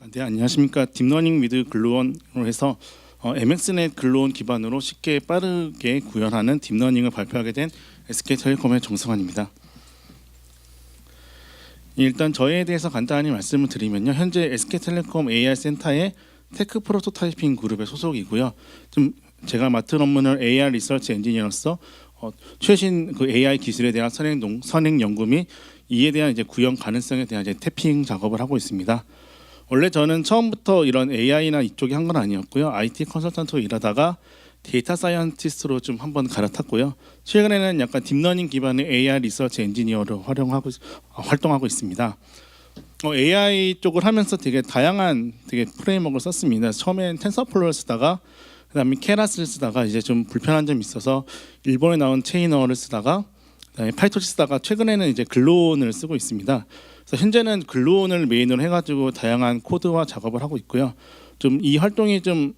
네, 안녕하십니까. 딥러닝 위드 글루온으로 해서 MXNet 글루온 기반으로 쉽게 빠르게 구현하는 딥러닝을 발표하게 된 SK텔레콤의 정승환입니다. 일단 저에 대해서 간단히 말씀을 드리면요. 현재 SK텔레콤 AI 센터의 테크 프로토타이핑 그룹의 소속이고요. 좀 제가 맡은 업무는 AI 리서치 엔지니어로서 최신 그 AI 기술에 대한 선행 연구 및 이에 대한 이제 구현 가능성에 대한 이제 태핑 작업을 하고 있습니다. 원래 저는 처음부터 이런 AI나 이쪽에 한 건 아니었고요. IT 컨설턴트로 일하다가 데이터 사이언티스트로 좀 한번 갈아탔고요. 최근에는 약간 딥러닝 기반의 AI 리서치 엔지니어로 활동하고 있습니다. AI 쪽을 하면서 되게 다양한 프레임워크를 썼습니다. 처음엔 텐서플로우를 쓰다가 그다음에 케라스를 쓰다가 이제 좀 불편한 점이 있어서 일본에 나온 체이너를 쓰다가 그다음에 파이토치 쓰다가 최근에는 이제 글루온을 쓰고 있습니다. 그래서 현재는 글루온을 메인으로 해가지고 다양한 코드와 작업을 하고 있고요. 좀 이 활동이 좀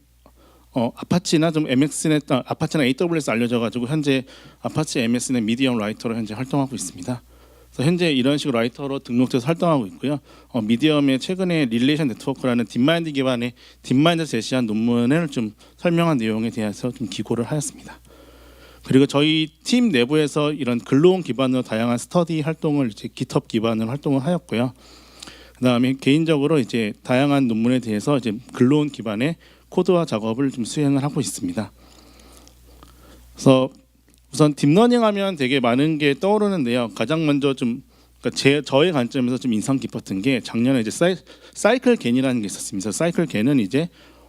아파치나 좀 MXNet, 아파치나 AWS 알려져가지고 현재 아파치 MXNet 미디엄 라이터로 현재 활동하고 있습니다. 그래서 현재 이런 식으로 라이터로 등록돼서 활동하고 있고요. 미디엄의 최근에 릴레이션 네트워크라는 딥마인드 기반의 딥마인드 제시한 논문을 좀 설명한 내용에 대해서 좀 기고를 하였습니다. 그리고 저희 팀 내부에서 이런 글루온 기반으로 다양한 스터디 활동을 이제 GitHub 기반으로 활동을 하였고요. 그다음에 개인적으로 이제 다양한 논문에 대해서 이제 글루온 기반의 코드화 작업을 좀 수행을 하고 있습니다. 그래서 우선 딥러닝 하면 되게 많은 게 떠오르는데요. 가장 먼저 좀 그러니까 저의 관점에서 좀 인상 깊었던 게 작년에 이제 사이클 겐이라는 게 있었습니다. 사이클 겐은 이제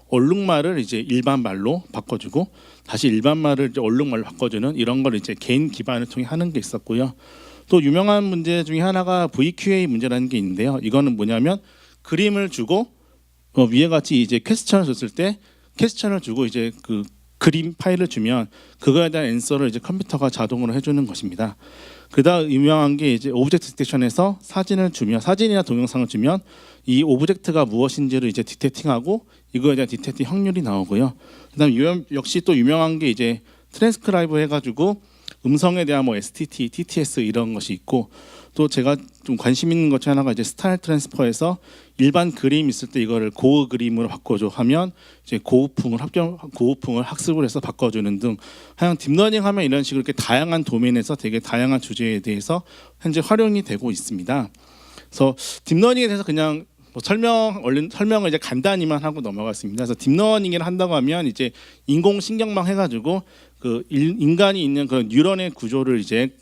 얼룩말을 이제 일반 말로 바꿔주고 다시 일반 말을 이제 얼룩말로 바꿔주는 이런 걸 이제 개인 기반을 통해 하는 게 있었고요. 또 유명한 문제 중에 하나가 VQA 문제라는 게 있는데요. 이거는 뭐냐면 그림을 주고 위에 같이 이제 퀘스천을 줬을 때 퀘스천을 주고 이제 그 그림 파일을 주면 그거에 대한 앤서를 이제 컴퓨터가 자동으로 해주는 것입니다. 그다음 유명한 게 이제 오브젝트 디텍션에서 사진을 주면 사진이나 동영상을 주면 이 오브젝트가 무엇인지를 이제 디텍팅하고 이거에 대한 디텍팅 확률이 나오고요. 그다음 역시 또 유명한 게 이제 트랜스크라이브 해가지고 음성에 대한 뭐 STT, TTS 이런 것이 있고 또 제가 좀 관심 있는 것 중 하나가 이제 스타일 트랜스퍼에서 일반 그림 있을 때 이거를 고급 그림으로 바꿔줘 하면 이제 고급풍을 학습을 해서 바꿔주는 등 하여간 딥러닝 하면 이런 식으로 이렇게 다양한 도메인에서 되게 다양한 주제에 대해서 현재 활용이 되고 있습니다. 그래서 딥러닝에 대해서 그냥 설명을 이제 간단히만 하고 넘어갔습니다. 그래서 딥러닝을 한다고 하면 이제 인공신경망 해가지고 그 인간이 있는 그런 뉴런의 구조를 이제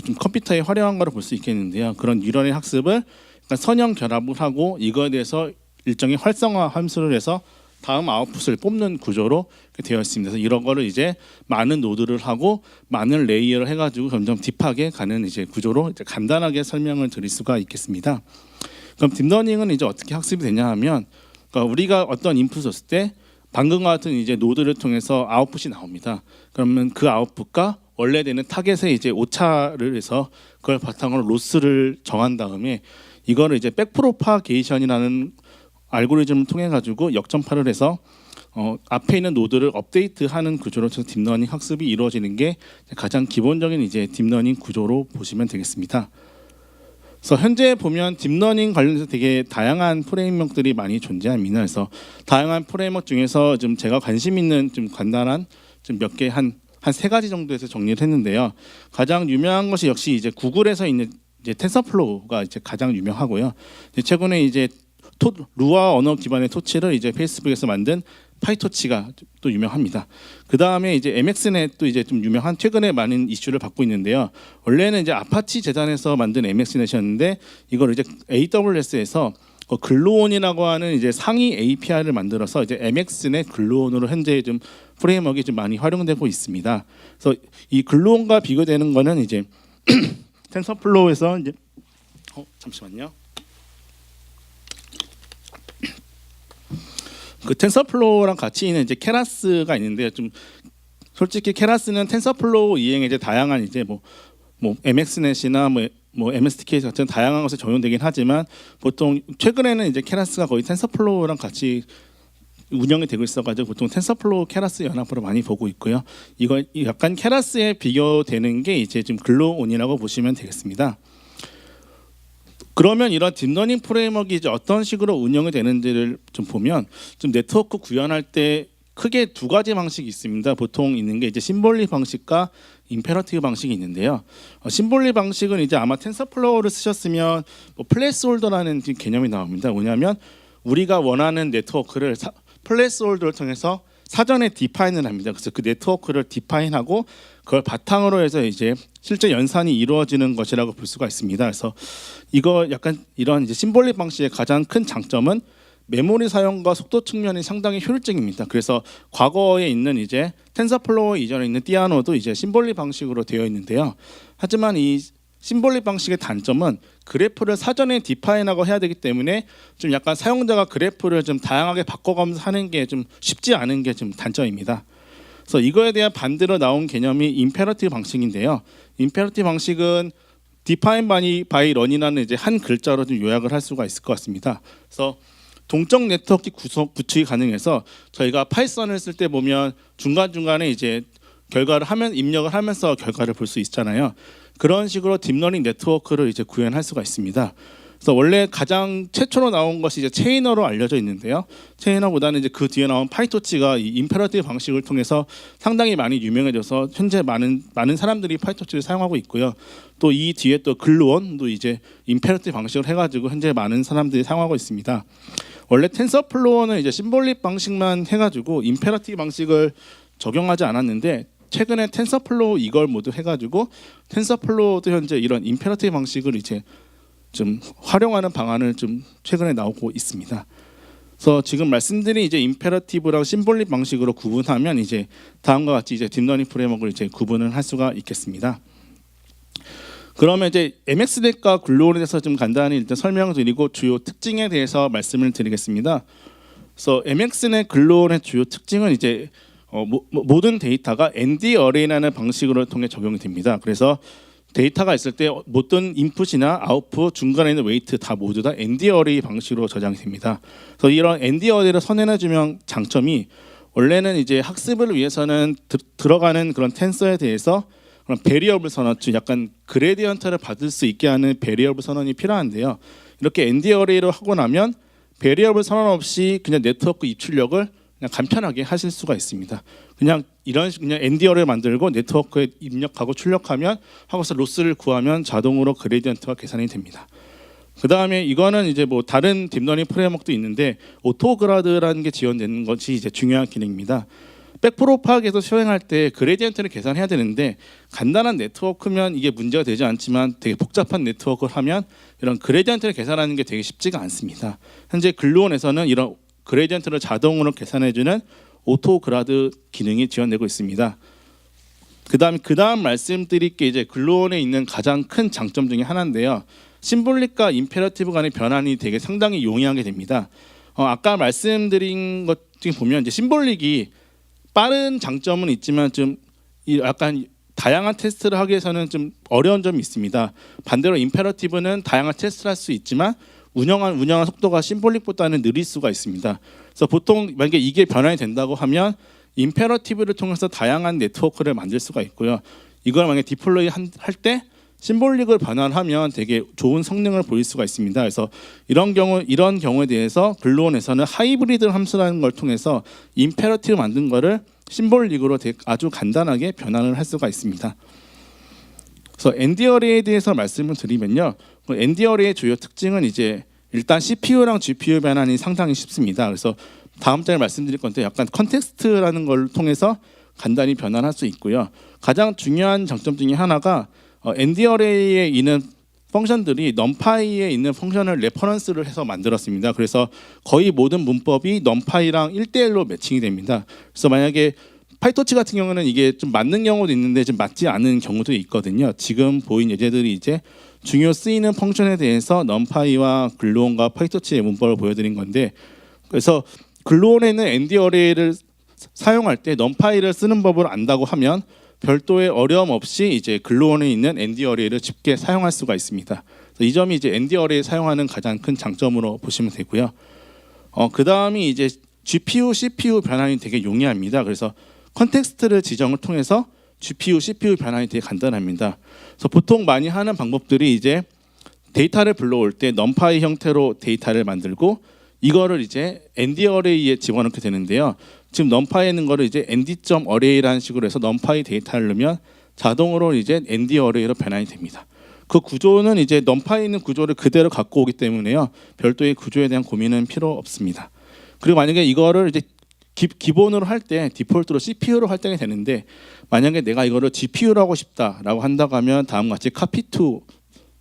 좀 컴퓨터에 활용한 거로 볼 수 있겠는데요. 그런 뉴런의 학습을 선형 결합을 하고 이거에 대해서 일정의 활성화 함수를 해서 다음 아웃풋을 뽑는 구조로 되어 있습니다. 그래서 이런 거를 이제 많은 노드를 하고 많은 레이어를 해가지고 점점 딥하게 가는 이제 구조로 이제 간단하게 설명을 드릴 수가 있겠습니다. 그럼 딥러닝은 이제 어떻게 학습이 되냐 하면 그러니까 우리가 어떤 인풋을 줬을 때 방금과 같은 이제 노드를 통해서 아웃풋이 나옵니다. 그러면 그 아웃풋과 원래되는 타겟에 이제 오차를 해서 그걸 바탕으로 로스를 정한 다음에 이거를 이제 백프로파게이션이라는 알고리즘을 통해 가지고 역전파를 해서 앞에 있는 노드를 업데이트하는 구조로 딥러닝 학습이 이루어지는 게 가장 기본적인 이제 딥러닝 구조로 보시면 되겠습니다. 그래서 현재 보면 딥러닝 관련해서 되게 다양한 프레임워크들이 많이 존재합니다. 그래서 다양한 프레임워크 중에서 좀 제가 관심 있는 좀 간단한 좀 몇 개 한 세 가지 정도에서 정리를 했는데요. 가장 유명한 것이 역시 이제 구글에서 있는 이제 텐서플로우가 이제 가장 유명하고요. 최근에 이제 루아 언어 기반의 토치를 이제 페이스북에서 만든 파이토치가 또 유명합니다. 그 다음에 이제 MXNet도 이제 좀 유명한 최근에 많은 이슈를 받고 있는데요. 원래는 이제 아파치 재단에서 만든 MXNet이었는데 이걸 이제 AWS에서 글루온이라고 하는 이제 상위 API를 만들어서 이제 MXNet 글루온으로 현재 좀 프레임워크가 좀 많이 활용되고 있습니다. 그래서 이 글루온과 비교되는 거는 이제 텐서플로우에서 이제 잠시만요. 그 텐서플로우랑 같이 있는 이제 케라스가 있는데 좀 솔직히 케라스는 텐서플로우 이행에 이제 다양한 이제 뭐 MXNet이나 뭐 MSTK 같은 다양한 것에 적용되긴 하지만 보통 최근에는 이제 케라스가 거의 텐서플로우랑 같이 운영이 되고 있어가지고 보통 텐서플로우 케라스 연합으로 많이 보고 있고요. 이거 약간 케라스에 비교되는 게 이제 지금 글루온이라고 보시면 되겠습니다. 그러면 이런 딥러닝 프레임워크가 이제 어떤 식으로 운영이 되는지를 좀 보면 좀 네트워크 구현할 때 크게 두 가지 방식이 있습니다. 보통 있는 게 이제 심볼릭 방식과 임페러티브 방식이 있는데요. 심볼릭 방식은 이제 아마 텐서플로우를 쓰셨으면 뭐 플레이스홀더라는 개념이 나옵니다. 뭐냐면 우리가 원하는 네트워크를 플레이스홀더를 통해서 사전에 디파인을 합니다. 그래서 그 네트워크를 디파인하고 그걸 바탕으로 해서 이제 실제 연산이 이루어지는 것이라고 볼 수가 있습니다. 그래서 이거 약간 이런 이제 심볼릭 방식의 가장 큰 장점은 메모리 사용과 속도 측면이 상당히 효율적입니다. 그래서 과거에 있는 이제 텐서플로우 이전에 있는 띠아노도 이제 심볼릭 방식으로 되어 있는데요. 하지만 이 심볼릭 방식의 단점은 그래프를 사전에 디파인하고 해야 되기 때문에 좀 약간 사용자가 그래프를 좀 다양하게 바꿔가면서 하는 게 좀 쉽지 않은 게 좀 단점입니다. 그래서 이거에 대한 반대로 나온 개념이 임페러티브 방식인데요. 임페러티브 방식은 define by run이라는 이제 한 글자로 좀 요약을 할 수가 있을 것 같습니다. 그래서 동적 네트워크 구축이 가능해서 저희가 파이썬을 쓸 때 보면 중간중간에 이제 결과를 하면 입력을 하면서 결과를 볼 수 있잖아요. 그런 식으로 딥러닝 네트워크를 이제 구현할 수가 있습니다. 그래서 원래 가장 최초로 나온 것이 이제 체이너로 알려져 있는데요. 체이너보다는 이제 그 뒤에 나온 파이토치가 이 임페러티브 방식을 통해서 상당히 많이 유명해져서 현재 많은 사람들이 파이토치를 사용하고 있고요. 또 이 뒤에 또 글루온도 이제 임페러티브 방식을 해가지고 현재 많은 사람들이 사용하고 있습니다. 원래 텐서플로우는 이제 심볼릭 방식만 해가지고 임페러티브 방식을 적용하지 않았는데 최근에 텐서플로우 이걸 모두 해가지고 텐서플로우도 현재 이런 임페러티브 방식을 이제 좀 활용하는 방안을 좀 최근에 나오고 있습니다. 그래서 지금 말씀드린 이제 임페러티브랑 심볼릭 방식으로 구분하면 이제 다음과 같이 이제 딥러닝 프레임워크를 이제 구분을 할 수가 있겠습니다. 그러면 이제 MXNet과 글루온에 대해서 좀 간단히 일단 설명을 드리고 주요 특징에 대해서 말씀을 드리겠습니다. 그래서 MXNet 글루온의 주요 특징은 이제 모든 데이터가 ND 어레이라는 방식으로 통해 적용이 됩니다. 그래서 데이터가 있을 때 모든 인풋이나 아웃풋 중간에 있는 웨이트 다 모두 다 ND 어레이 방식으로 저장이 됩니다. 그래서 이런 ND 어레이를 선언해주면 장점이 원래는 이제 학습을 위해서는 들어가는 그런 텐서에 대해서 그런 베리어블 선언, 즉 약간 그레디언트를 받을 수 있게 하는 베리어블 선언이 필요한데요. 이렇게 ND 어레이로 하고 나면 베리어블 선언 없이 그냥 네트워크 입출력을 그냥 간편하게 하실 수가 있습니다. 그냥 ND 어레이를 만들고 네트워크에 입력하고 출력하면 하고서 로스를 구하면 자동으로 그레디언트가 계산이 됩니다. 그 다음에 이거는 이제 뭐 다른 딥러닝 프레임워크도 있는데 오토그라드라는 게 지원되는 것이 이제 중요한 기능입니다. 백프로 파악에서 수행할 때 그레디언트를 계산해야 되는데 간단한 네트워크면 이게 문제가 되지 않지만 되게 복잡한 네트워크를 하면 이런 그레디언트를 계산하는 게 되게 쉽지가 않습니다. 현재 글루온에서는 이런 그레디언트를 자동으로 계산해주는 오토그라드 기능이 지원되고 있습니다. 그다음 말씀드릴 게 이제 글루온에 있는 가장 큰 장점 중에 하나인데요. 심볼릭과 임페러티브 간의 변환이 되게 상당히 용이하게 됩니다. 아까 말씀드린 것 중에 보면 이제 심볼릭이 빠른 장점은 있지만 좀 약간 다양한 테스트를 하기 위해서는 좀 어려운 점이 있습니다. 반대로 임페러티브는 다양한 테스트를 할 수 있지만 운영한 속도가 심볼릭보다는 느릴 수가 있습니다. 그래서 보통 만약에 이게 변환이 된다고 하면 임페러티브를 통해서 다양한 네트워크를 만들 수가 있고요. 이걸 만약에 디플로이 할 때 심볼릭을 변환하면 되게 좋은 성능을 보일 수가 있습니다. 그래서 이런 경우에 대해서 글루온에서는 하이브리드 함수라는 걸 통해서 임페러티브 만든 거를 심볼릭으로 아주 간단하게 변환을 할 수가 있습니다. 그래서 ND 어레이에 대해서 말씀을 드리면요. ND 어레이의 주요 특징은 이제 일단 CPU랑 GPU 변환이 상당히 쉽습니다. 그래서 다음 장에 말씀드릴 건데 약간 컨텍스트라는 걸 통해서 간단히 변환할 수 있고요. 가장 중요한 장점 중에 하나가 ND 어레이에 있는 펑션들이 numpy에 있는 펑션을 레퍼런스를 해서 만들었습니다. 그래서 거의 모든 문법이 numpy랑 1대1로 매칭이 됩니다. 그래서 만약에 파이토치 같은 경우는 이게 좀 맞는 경우도 있는데 좀 맞지 않은 경우도 있거든요. 지금 보인 예제들이 이제 중요 쓰이는 펑션에 대해서 numpy와 글루온과 파이토치의 문법을 보여드린 건데, 그래서 글루온에는 ND 어레이를 사용할 때 numpy를 쓰는 법을 안다고 하면 별도의 어려움 없이 이제 글루온에 있는 ND 어레이를 쉽게 사용할 수가 있습니다. 이 점이 이제 ND 어레이 사용하는 가장 큰 장점으로 보시면 되고요. 그 다음이 이제 GPU, CPU 변환이 되게 용이합니다. 그래서 컨텍스트를 지정을 통해서 GPU, CPU 변환이 되게 간단합니다. 그래서 보통 많이 하는 방법들이 이제 데이터를 불러올 때 numPy 형태로 데이터를 만들고 이거를 이제 ND 어레이에 집어넣게 되는데요. 지금 numPy에 있는 거를 이제 ND.array라는 식으로 해서 numPy 데이터를 넣으면 자동으로 이제 ND 어레이로 변환이 됩니다. 그 구조는 이제 numPy에 있는 구조를 그대로 갖고 오기 때문에요. 별도의 구조에 대한 고민은 필요 없습니다. 그리고 만약에 이거를 이제 기본으로 할 때 디폴트로 CPU로 활용이 되는데 만약에 내가 이거를 GPU로 하고 싶다라고 한다고 하면 다음과 같이 copy to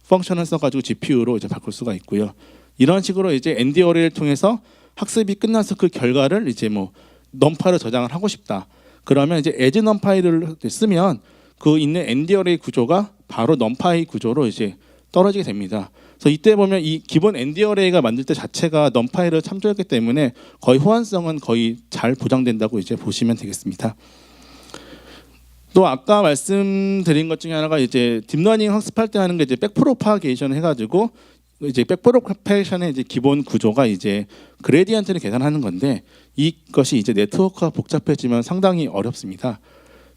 펑션을 써가지고 GPU로 이제 바꿀 수가 있고요. 이런 식으로 이제 ND 어레이를 통해서 학습이 끝나서 그 결과를 이제 뭐 numPy로 저장을 하고 싶다. 그러면 이제 as numpy를 쓰면 그 있는 ND 어레이 구조가 바로 numPy 구조로 이제 떨어지게 됩니다. 그래서 이때 보면 이 기본 ND 어레이가 만들 때 자체가 numPy를 참조했기 때문에 거의 호환성은 거의 잘 보장된다고 이제 보시면 되겠습니다. 또 아까 말씀드린 것 중에 하나가 이제 딥러닝 학습할 때 하는 게 이제 백프로파게이션 해가지고 이제 백프로파게이션의 이제 기본 구조가 이제 그레디언트를 계산하는 건데 이것이 이제 네트워크가 복잡해지면 상당히 어렵습니다.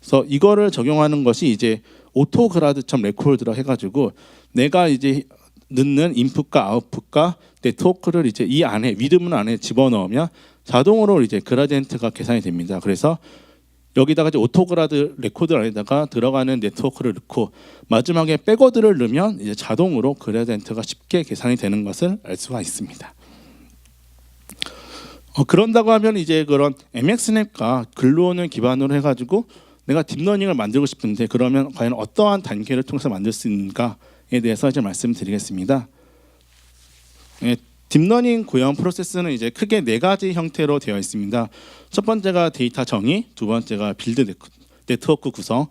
그래서 이거를 적용하는 것이 이제 오토그라드.레코드라 해가지고 내가 이제 넣는 인풋과 아웃풋과 네트워크를 이제 이 안에 위드문 안에 집어넣으면 자동으로 이제 그라디언트가 계산이 됩니다. 그래서 여기다가 이제 오토그라드 레코드 안에다가 들어가는 네트워크를 넣고 마지막에 백워드를 넣으면 이제 자동으로 그라디언트가 쉽게 계산이 되는 것을 알 수가 있습니다. 그런다고 하면 이제 그런 MXNet과 글루온을 기반으로 해가지고 내가 딥러닝을 만들고 싶은데 그러면 과연 어떠한 단계를 통해서 만들 수 있는가에 대해서 이제 말씀드리겠습니다. 딥러닝 고형 프로세스는 이제 크게 네 가지 형태로 되어 있습니다. 첫 번째가 데이터 정의, 두 번째가 빌드 네트워크 구성,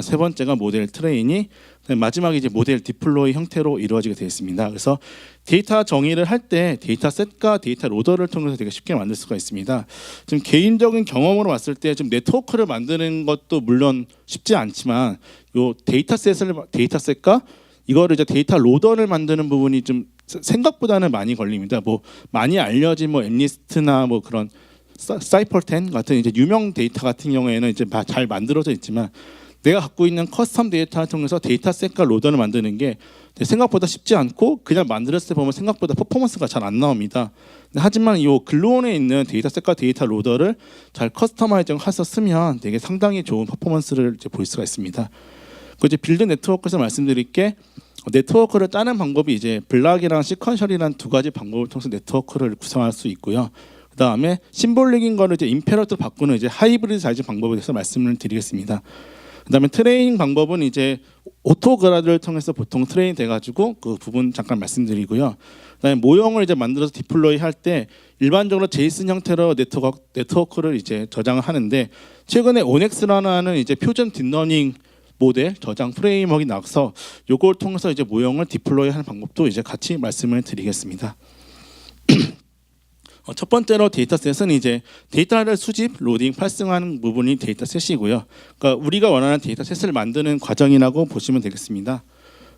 세 번째가 모델 트레이닝, 마지막에 이제 모델 디플로이 형태로 이루어지게 되어 있습니다. 그래서 데이터 정의를 할 때 데이터셋과 데이터 로더를 통해서 되게 쉽게 만들 수가 있습니다. 지금 개인적인 경험으로 봤을 때 좀 네트워크를 만드는 것도 물론 쉽지 않지만 요 데이터셋과 이거를 이제 데이터 로더를 만드는 부분이 좀 생각보다는 많이 걸립니다. 뭐 많이 알려진 뭐 엠리스트나 뭐 그런 사이퍼10 같은 이제 유명 데이터 같은 경우에는 이제 잘 만들어져 있지만 내가 갖고 있는 커스텀 데이터를 통해서 데이터셋과 로더를 만드는 게 생각보다 쉽지 않고 그냥 만들었을 때 보면 생각보다 퍼포먼스가 잘 안 나옵니다. 하지만 이 글루온에 있는 데이터셋과 데이터 로더를 잘 커스터마이징해서 쓰면 되게 상당히 좋은 퍼포먼스를 이제 볼 수가 있습니다. 그 이제 빌드 네트워크에서 말씀드릴 게 네트워크를 짜는 방법이 이제 블락이랑 시퀀셜이라는 두 가지 방법을 통해서 네트워크를 구성할 수 있고요. 그 다음에 심볼릭인 거를 이제 임페러트로 바꾸는 이제 하이브리드 사이즈 방법에 대해서 말씀을 드리겠습니다. 그다음에 트레이닝 방법은 이제 오토그라드를 통해서 보통 트레인 돼가지고 그 부분 잠깐 말씀드리고요. 그다음에 모형을 이제 만들어서 디플로이 할 때 일반적으로 제이슨 형태로 네트워크를 이제 저장을 하는데 최근에 온엑스라는 이제 표준 딥러닝 모델 저장 프레임워크가 나와서 요걸 통해서 이제 모형을 디플로이하는 방법도 이제 같이 말씀을 드리겠습니다. 첫 번째로 데이터셋은 이제 데이터를 수집, 로딩, 팔승하는 부분이 데이터셋이고요. 그러니까 우리가 원하는 데이터셋을 만드는 과정이라고 보시면 되겠습니다.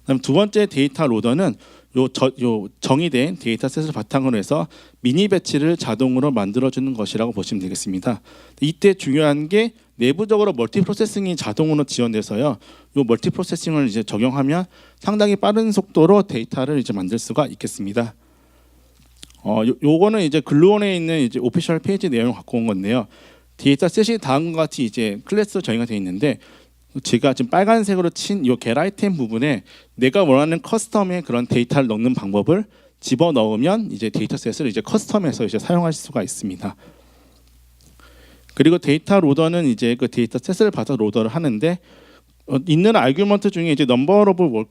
그다음 두 번째 데이터 로더는 요 정의된 데이터셋을 바탕으로 해서 미니 배치를 자동으로 만들어주는 것이라고 보시면 되겠습니다. 이때 중요한 게 내부적으로 멀티 프로세싱이 자동으로 지원돼서요. 요 멀티 프로세싱을 이제 적용하면 상당히 빠른 속도로 데이터를 이제 만들 수가 있겠습니다. 요거는 이제 글루온에 있는 이제 오피셜 페이지 내용을 갖고 온 건데요. 데이터셋이 다음과 같이 이제 클래스 정의가 되어 있는데 제가 지금 빨간색으로 친 요 get 아이템 부분에 내가 원하는 커스텀의 그런 데이터를 넣는 방법을 집어 넣으면 이제 데이터셋을 이제 커스텀해서 이제 사용하실 수가 있습니다. 그리고 데이터 로더는 이제 그 데이터셋을 봐서 로더를 하는데 있는 아규먼트 중에 이제 넘버 오브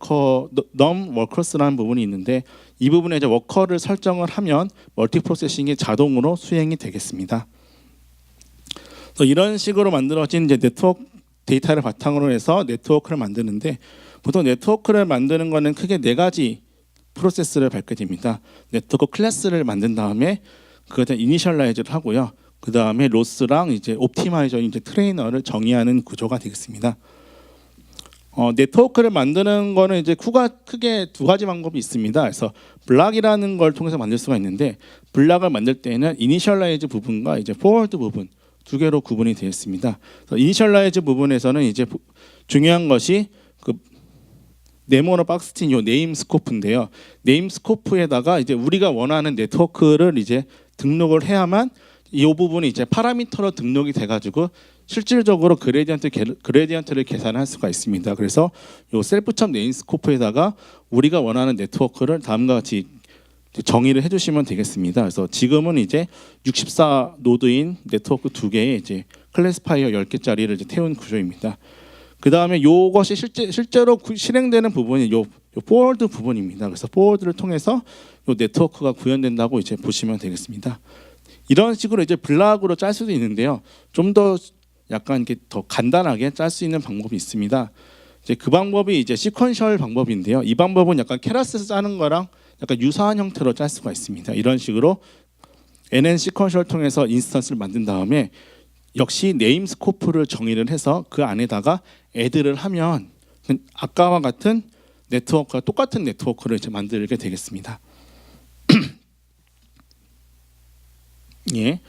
워커스라는 부분이 있는데 이 부분에 이제 워커를 설정을 하면 멀티 프로세싱이 자동으로 수행이 되겠습니다. 그래서 이런 식으로 만들어진 이제 네트워크 데이터를 바탕으로 해서 네트워크를 만드는데 보통 네트워크를 만드는 거는 크게 네 가지 프로세스를 밟게 됩니다. 네트워크 클래스를 만든 다음에 그것을 이니셜라이즈를 하고요. 그 다음에 로스랑 이제 옵티마이저 이제 트레이너를 정의하는 구조가 되겠습니다. 네트워크를 만드는 거는 이제 크게 두 가지 방법이 있습니다. 그래서 블락이라는 걸 통해서 만들 수가 있는데 블락을 만들 때는 이니셜라이즈 부분과 이제 포워드 부분 두 개로 구분이 되어 있습니다. 이니셜라이즈 부분에서는 이제 중요한 것이 그 네모너 박스틴 요 네임 스코프인데요. 네임 스코프에다가 이제 우리가 원하는 네트워크를 이제 등록을 해야만 이 부분이 이제 파라미터로 등록이 돼가지고 실질적으로 그레디언트를 계산할 수가 있습니다. 그래서 요 셀프.네임 네임 스코프에다가 우리가 원하는 네트워크를 다음과 같이 정의를 해주시면 되겠습니다. 그래서 지금은 이제 64 노드인 네트워크 2개에 이제 클래스파이어 10개짜리를 이제 태운 구조입니다. 그 다음에 요것이 실제로 실행되는 부분이 요 포워드 부분입니다. 그래서 포워드를 통해서 요 네트워크가 구현된다고 이제 보시면 되겠습니다. 이런 식으로 이제 블락으로 짤 수도 있는데요. 좀 더 약간 이렇게 더 간단하게 짤 수 있는 방법이 있습니다. 이제 그 방법이 이제 시퀀셜 방법인데요. 이 방법은 약간 케라스에서 짜는 거랑 약간 유사한 형태로 짤 수가 있습니다. 이런 식으로 NN 시퀀셜 통해서 인스턴스를 만든 다음에 역시 네임 스코프를 정의를 해서 그 안에다가 애드를 하면 아까와 같은 네트워크와 똑같은 네트워크를 이제 만들게 되겠습니다. 예.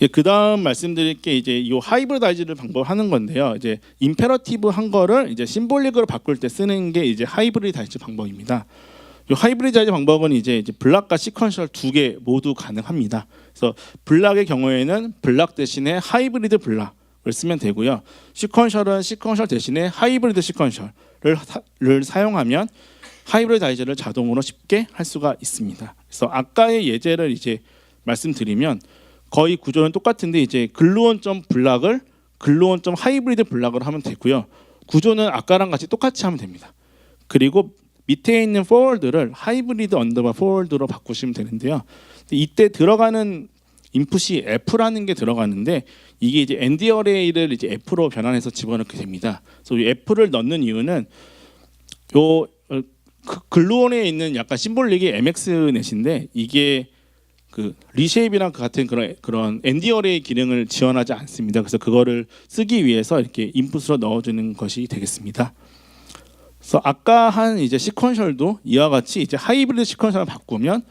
예, 그다음 말씀드릴 게 이제 이 하이브리다이즈를 방법하는 건데요. 이제 임페러티브 한 거를 이제 심볼릭으로 바꿀 때 쓰는 게 이제 하이브리다이즈 방법입니다. 이 하이브리다이즈 방법은 이제 블락과 시퀀셜 두 개 모두 가능합니다. 그래서 블락의 경우에는 블락 대신에 하이브리드 블락을 쓰면 되고요. 시퀀셜은 시퀀셜 대신에 하이브리드 시퀀셜을 사용하면 하이브리다이즈를 자동으로 쉽게 할 수가 있습니다. 그래서 아까의 예제를 이제 말씀드리면 거의 구조는 똑같은데 이제 글루온.블락을 글루온.하이브리드 블락을 하면 되고요. 구조는 아까랑 같이 똑같이 하면 됩니다. 그리고 밑에 있는 포워드를 하이브리드 언더바 포워드로 바꾸시면 되는데요. 이때 들어가는 인풋이 F라는 게 들어가는데 이게 이제 ND 어레이를 이제 F로 변환해서 집어넣게 됩니다. 그래서 이 F를 넣는 이유는 요 글루온에 있는 약간 심볼릭이 MX넷인데 이게 그 리쉐입이랑 같은 그런 ND 어레이 기능을 지원하지 않습니다. 그래서 그거를 쓰기 위해서 이렇게 인풋으로 넣어주는 것이 되겠습니다. 그래서 아까 한 이제 시퀀셜도 이와 같이 이제 하이브리드 시퀀셜을 바꾸면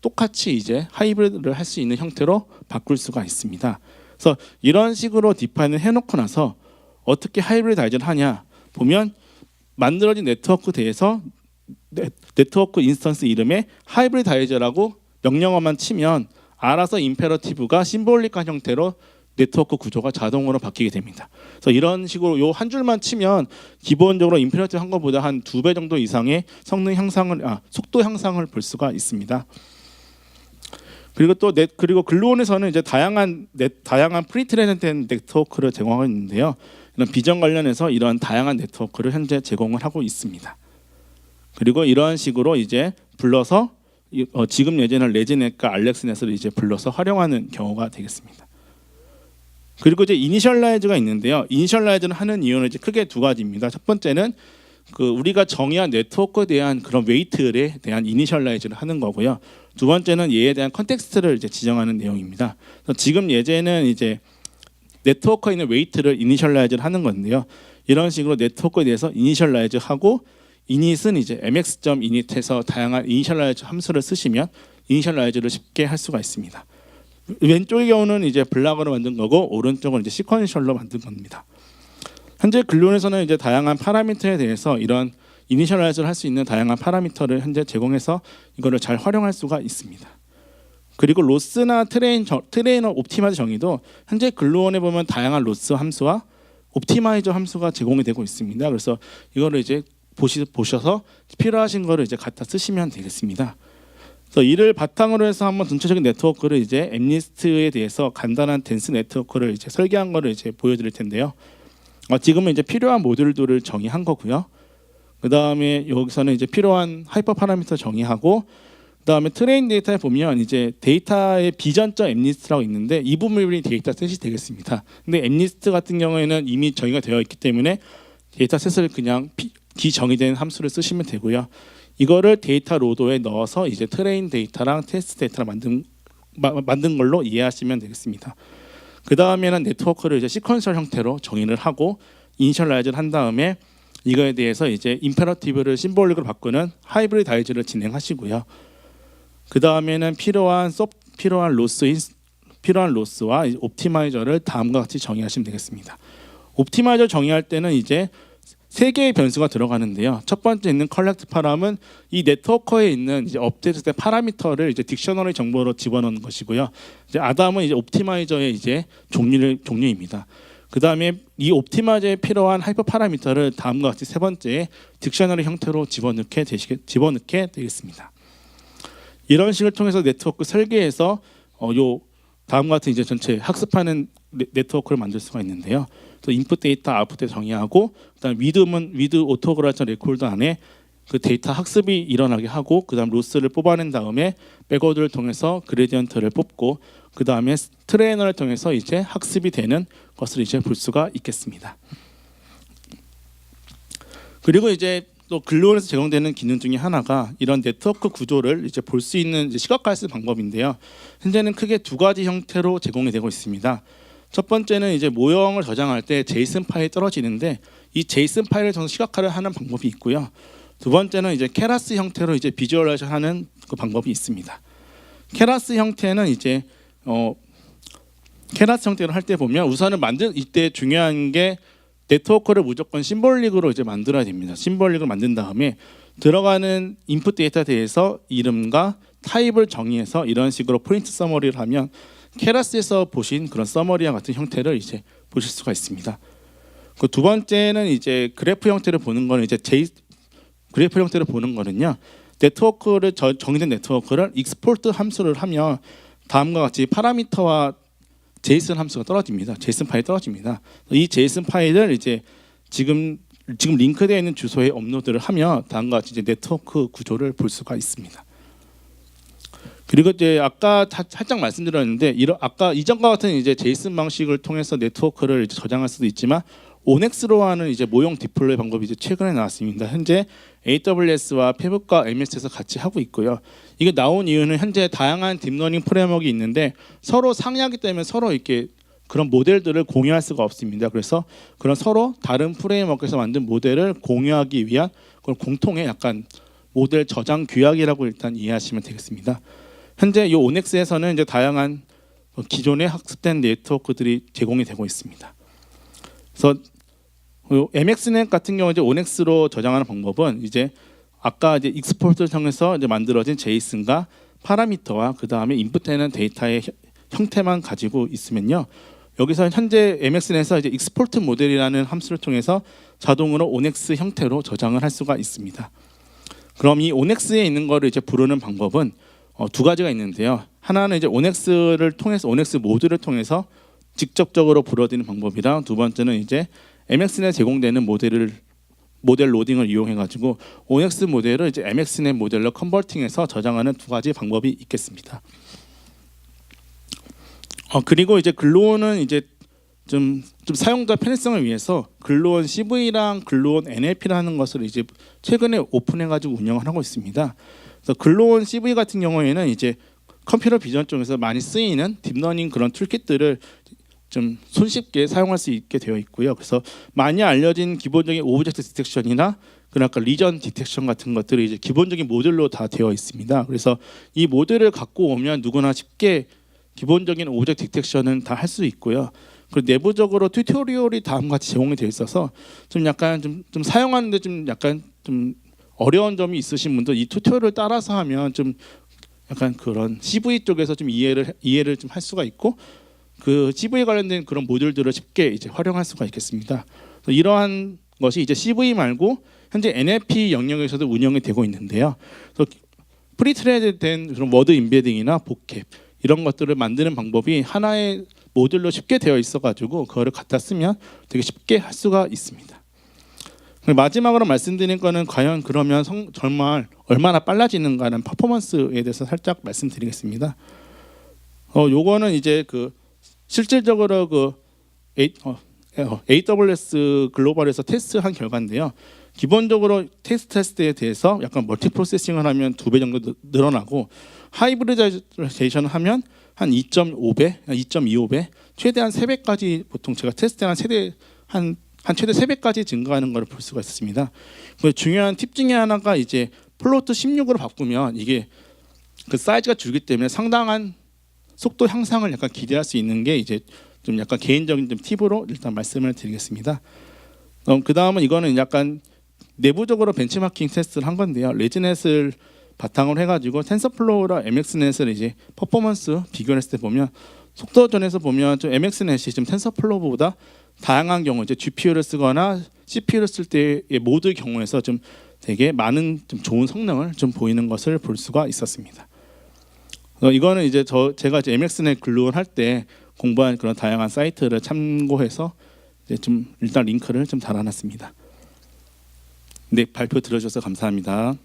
똑같이 이제 하이브리드를 할 수 있는 형태로 바꿀 수가 있습니다. 그래서 이런 식으로 디파인을 해놓고 나서 어떻게 하이브리다이즈를 하냐 보면 만들어진 네트워크 대에서 네트워크 인스턴스 이름에 하이브리다이즈라고 명령어만 치면 알아서 임페러티브가 심볼릭한 형태로 네트워크 구조가 자동으로 바뀌게 됩니다. 그래서 이런 식으로 요 한 줄만 치면 기본적으로 임페러티브 한 것보다 한 2배 정도 이상의 성능 향상을 속도 향상을 볼 수가 있습니다. 그리고 또 그리고 글루온에서는 이제 다양한 프리트레인된 네트워크를 제공하고 있는데요. 이런 비전 관련해서 이런 다양한 네트워크를 현재 제공을 하고 있습니다. 그리고 이런 식으로 이제 불러서 지금 예제는 레지넷과 알렉스넷을 이제 불러서 활용하는 경우가 되겠습니다. 그리고 이제 이니셜라이즈가 있는데요. 이니셜라이즈는 하는 이유는 이제 크게 두 가지입니다. 첫 번째는 그 우리가 정의한 네트워크에 대한 그런 웨이트에 대한 이니셜라이즈를 하는 거고요. 두 번째는 얘에 대한 컨텍스트를 이제 지정하는 내용입니다. 그래서 지금 예제는 이제 네트워크에 있는 웨이트를 이니셜라이즈를 하는 건데요. 이런 식으로 네트워크에 대해서 이니셜라이즈하고 init은 이제 mx.init에서 다양한 이니셜라이즈 함수를 쓰시면 이니셜라이즈를 쉽게 할 수가 있습니다. 왼쪽의 경우는 이제 블락으로 만든 거고 오른쪽은 이제 시퀀셜로 만든 겁니다. 현재 글루온에서는 이제 다양한 파라미터에 대해서 이런 이니셜라이즈를 할 수 있는 다양한 파라미터를 현재 제공해서 이거를 잘 활용할 수가 있습니다. 그리고 로스나 트레이너 옵티마이저 정의도 현재 글루온에 보면 다양한 로스 함수와 옵티마이저 함수가 제공이 되고 있습니다. 그래서 이거를 이제 보셔서 필요하신 거를 이제 갖다 쓰시면 되겠습니다. 그래서 이를 바탕으로 해서 한번 전체적인 네트워크를 이제 엠니스트에 대해서 간단한 댄스 네트워크를 이제 설계한 거를 이제 보여드릴 텐데요. 지금은 이제 필요한 모듈들을 정의한 거고요. 그 다음에 여기서는 이제 필요한 하이퍼 파라미터 정의하고, 그 다음에 트레인 데이터에 보면 이제 데이터의 비전적 엠니스트라고 있는데 이 부분이 데이터 셋이 되겠습니다. 근데 엠니스트 같은 경우에는 이미 정의가 되어 있기 때문에 데이터 셋을 그냥 비정의된 함수를 쓰시면 되고요. 이거를 데이터 로더에 넣어서 이제 트레인 데이터랑 테스트 데이터를 만든 걸로 이해하시면 되겠습니다. 그 다음에는 네트워크를 이제 시퀀셜 형태로 정의를 하고 이니셜라이즈를 한 다음에 이거에 대해서 이제 임페러티브를 심볼릭으로 바꾸는 하이브리다이즈를 진행하시고요. 그 다음에는 필요한 로스와 옵티마이저를 다음과 같이 정의하시면 되겠습니다. 옵티마이저 정의할 때는 이제 세 개의 변수가 들어가는데요. 첫 번째 있는 collect 파람은 이 네트워커에 있는 이제 업데이트 파라미터를 이제 딕셔너리 정보로 집어넣는 것이고요. 이제 아담은 이제 옵티마이저의 이제 종류입니다. 그 다음에 이 옵티마이저에 필요한 하이퍼 파라미터를 다음과 같이 세 번째 딕셔너리 형태로 집어넣게 되겠습니다. 이런 식을 통해서 네트워크 설계에서 요 다음과 같은 이제 전체 학습하는 네트워크를 만들 수가 있는데요. 또 인풋 데이터, 아웃풋 데이터 정의하고, 그다음 위드 오토그라전 레코드 안에 그 데이터 학습이 일어나게 하고, 그다음 로스를 뽑아낸 다음에 백워드를 통해서 그레디언트를 뽑고, 그다음에 트레이너를 통해서 이제 학습이 되는 것을 이제 볼 수가 있겠습니다. 그리고 이제 또 글루온에서 제공되는 기능 중에 하나가 이런 네트워크 구조를 이제 볼 수 있는 이제 시각화할 수 있는 방법인데요. 현재는 크게 두 가지 형태로 제공이 되고 있습니다. 첫 번째는 이제 모형을 저장할 때 제이슨 파일이 떨어지는데 이 제이슨 파일을 통해서 시각화를 하는 방법이 있고요. 두 번째는 이제 케라스 형태로 이제 비주얼라이즈하는 그 방법이 있습니다. 케라스 형태는 이제 케라스 형태로 할 때 보면 우선은 이때 중요한 게 네트워크를 무조건 심볼릭으로 이제 만들어야 됩니다. 심볼릭으로 만든 다음에 들어가는 인풋 데이터에 대해서 이름과 타입을 정의해서 이런 식으로 프린트 서머리를 하면 케라스에서 보신 그런 서머리와 같은 형태를 이제 보실 수가 있습니다. 그 두 번째는 이제 그래프 형태를 보는 거는 이제 그래프 형태를 보는 거는요. 네트워크를 정의된 네트워크를 익스포트 함수를 하면 다음과 같이 파라미터와 제이슨 함수가 떨어집니다. 제이슨 파일이 떨어집니다. 이 제이슨 파일을 이제 지금 링크되어 있는 주소에 업로드를 하면 다음과 같이 이제 네트워크 구조를 볼 수가 있습니다. 그리고 이제 아까 살짝 말씀드렸는데 아까 이전과 같은 이제 제이슨 방식을 통해서 네트워크를 이제 저장할 수도 있지만 온엑스로 하는 이제 모형 디플로이 방법이 이제 최근에 나왔습니다. 현재 AWS와 페북과 MS에서 같이 하고 있고요. 이게 나온 이유는 현재 다양한 딥러닝 프레임워크가 있는데 서로 상이하기 때문에 서로 이렇게 그런 모델들을 공유할 수가 없습니다. 그래서 그런 서로 다른 프레임워크에서 만든 모델을 공유하기 위한 그런 공통의 약간 모델 저장 규약이라고 일단 이해하시면 되겠습니다. 현재 이 온엑스에서는 이제 다양한 기존에 학습된 네트워크들이 제공이 되고 있습니다. 그래서 MXNet 같은 경우 이제 온엑스로 저장하는 방법은 이제 아까 이제 익스포트를 통해서 이제 만들어진 제이슨과 파라미터와 그 다음에 인풋되는 데이터의 형태만 가지고 있으면요. 여기서 현재 MXNet에서 이제 익스포트 모델이라는 함수를 통해서 자동으로 온엑스 형태로 저장을 할 수가 있습니다. 그럼 이 온엑스에 있는 거를 이제 부르는 방법은 두 가지가 있는데요. 하나는 이제 온엑스를 통해서 온엑스 모듈을 통해서 직접적으로 불어들이는 방법이랑 두 번째는 이제 MXNet 제공되는 모델 로딩을 이용해 가지고 온엑스 모델을 이제 MXNet 모델로 컨버팅해서 저장하는 두 가지 방법이 있겠습니다. 그리고 이제 글루온은 이제 좀 사용자 편의성을 위해서 글루온 CV랑 글루온 NLP라는 것을 이제 최근에 오픈해 가지고 운영을 하고 있습니다. 그래서 글루온 CV 같은 경우에는 이제 컴퓨터 비전 쪽에서 많이 쓰이는 딥러닝 그런 툴킷들을 좀 손쉽게 사용할 수 있게 되어 있고요. 그래서 많이 알려진 기본적인 오브젝트 디텍션이나 그런 아까 리전 디텍션 같은 것들이 이제 기본적인 모델로 다 되어 있습니다. 그래서 이 모델을 갖고 오면 누구나 쉽게 기본적인 오브젝트 디텍션은 다 할 수 있고요. 그리고 내부적으로 튜토리얼이 다음과 같이 제공이 되어 있어서 좀 약간 좀 사용하는데 좀 약간 좀 어려운 점이 있으신 분들 이 튜토리얼을 따라서 하면 좀 약간 그런 CV 쪽에서 좀 이해를 좀 할 수가 있고 그 CV 관련된 그런 모듈들을 쉽게 이제 활용할 수가 있겠습니다. 이러한 것이 이제 CV 말고 현재 NLP 영역에서도 운영이 되고 있는데요. 그래서 프리트레이드된 그런 워드 임베딩이나 복캡 이런 것들을 만드는 방법이 하나의 모듈로 쉽게 되어 있어가지고 그거를 갖다 쓰면 되게 쉽게 할 수가 있습니다. 마지막으로 말씀드린 거는 과연 그러면 정말 얼마나 빨라지는가는 퍼포먼스에 대해서 살짝 말씀드리겠습니다. 요거는 이제 그 실질적으로 그 AWS 글로벌에서 테스트한 결과인데요. 기본적으로 테스트에 대해서 약간 멀티 프로세싱을 하면 2배 정도 늘어나고 하이브리다이제이션을 하면 한 2.5배, 2.25배, 최대한 3배까지 보통 제가 테스트한 최대 3배까지 증가하는 것을 볼 수가 있습니다. 중요한 팁 중에 하나가 이제 플로트 16으로 바꾸면 이게 그 사이즈가 줄기 때문에 상당한 속도 향상을 약간 기대할 수 있는 게 이제 좀 약간 개인적인 좀 팁으로 일단 말씀을 드리겠습니다. 그 다음은 이거는 약간 내부적으로 벤치마킹 테스트를 한 건데요. 레지넷을 바탕으로 해가지고 텐서플로우랑 MX넷을 이제 퍼포먼스 비교를 했을 때 보면 속도전에서 보면 좀 MX넷이 좀 텐서플로우보다 다양한 경우 이제 GPU를 쓰거나 CPU를 쓸 때의 모두 경우에서 좀 되게 많은 좀 좋은 성능을 좀 보이는 것을 볼 수가 있었습니다. 이거는 이제 제가 이제 MX넷 글루를 할 때 공부한 그런 다양한 사이트를 참고해서 이제 좀 일단 링크를 좀 달아놨습니다. 네, 발표 들어주셔서 감사합니다.